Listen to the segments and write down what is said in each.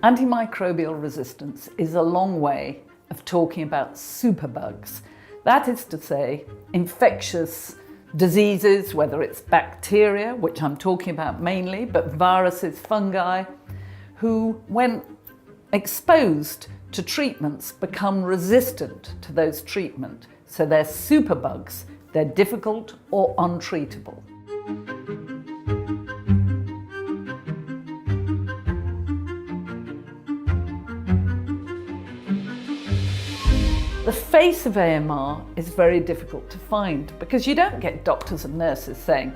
Antimicrobial resistance is a long way of talking about superbugs. That is to say, infectious diseases, whether it's bacteria, which I'm talking about mainly, but viruses, fungi, who, when exposed to treatments, become resistant to those treatments. So they're superbugs, they're difficult or untreatable. The face of AMR is very difficult to find because you don't get doctors and nurses saying,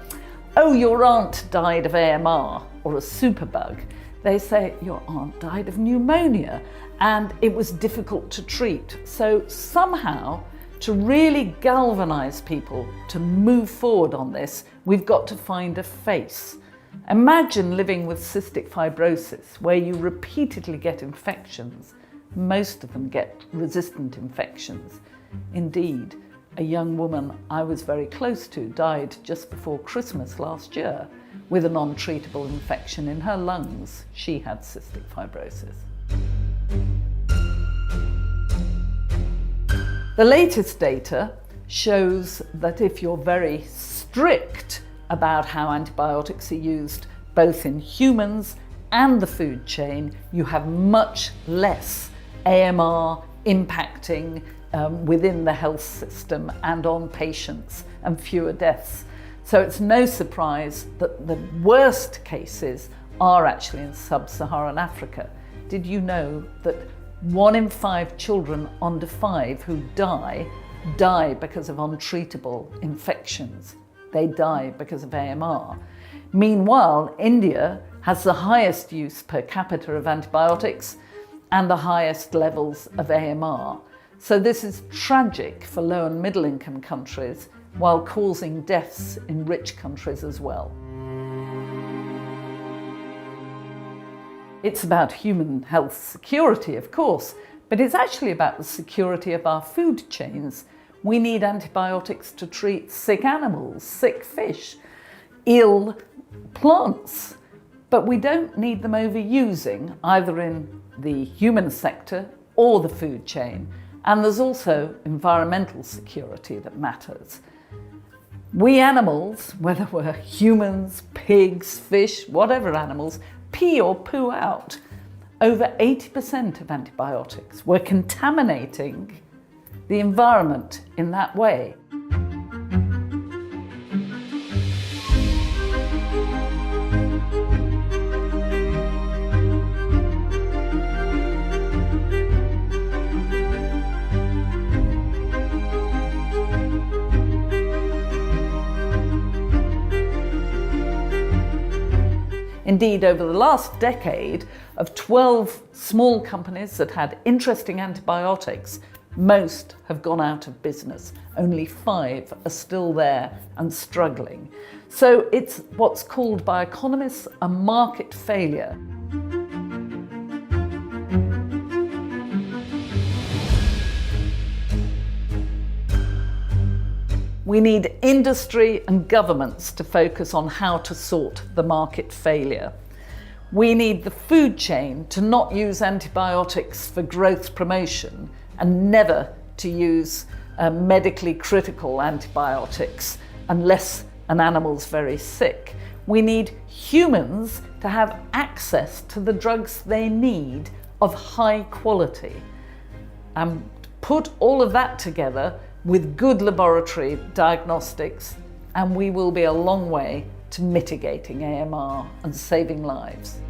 "Oh, your aunt died of AMR or a superbug." They say, "Your aunt died of pneumonia and it was difficult to treat." So somehow, to really galvanise people to move forward on this, we've got to find a face. Imagine living with cystic fibrosis where you repeatedly get infections. Most of them get resistant infections. Indeed, a young woman I was very close to died just before Christmas last year with a non-treatable infection in her lungs. She had cystic fibrosis. The latest data shows that if you're very strict about how antibiotics are used, both in humans and the food chain, you have much less AMR impacting within the health system and on patients, and fewer deaths. So it's no surprise that the worst cases are actually in sub-Saharan Africa. Did you know that 1 in 5 children under 5 who die because of untreatable infections? They die because of AMR. Meanwhile, India has the highest use per capita of antibiotics and the highest levels of AMR. So this is tragic for low and middle income countries while causing deaths in rich countries as well. It's about human health security, of course, but it's actually about the security of our food chains. We need antibiotics to treat sick animals, sick fish, ill plants, but we don't need them overusing either in the human sector or the food chain. And there's also environmental security that matters. We animals, whether we're humans, pigs, fish, whatever animals, pee or poo out over 80% of antibiotics. We're contaminating the environment in that way. Indeed, over the last decade, of 12 small companies that had interesting antibiotics, most have gone out of business. Only 5 are still there and struggling. So it's what's called by economists a market failure. We need industry and governments to focus on how to sort the market failure. We need the food chain to not use antibiotics for growth promotion and never to use medically critical antibiotics unless an animal's very sick. We need humans to have access to the drugs they need of high quality. And put all of that together with good laboratory diagnostics, and we will be a long way to mitigating AMR and saving lives.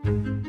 you.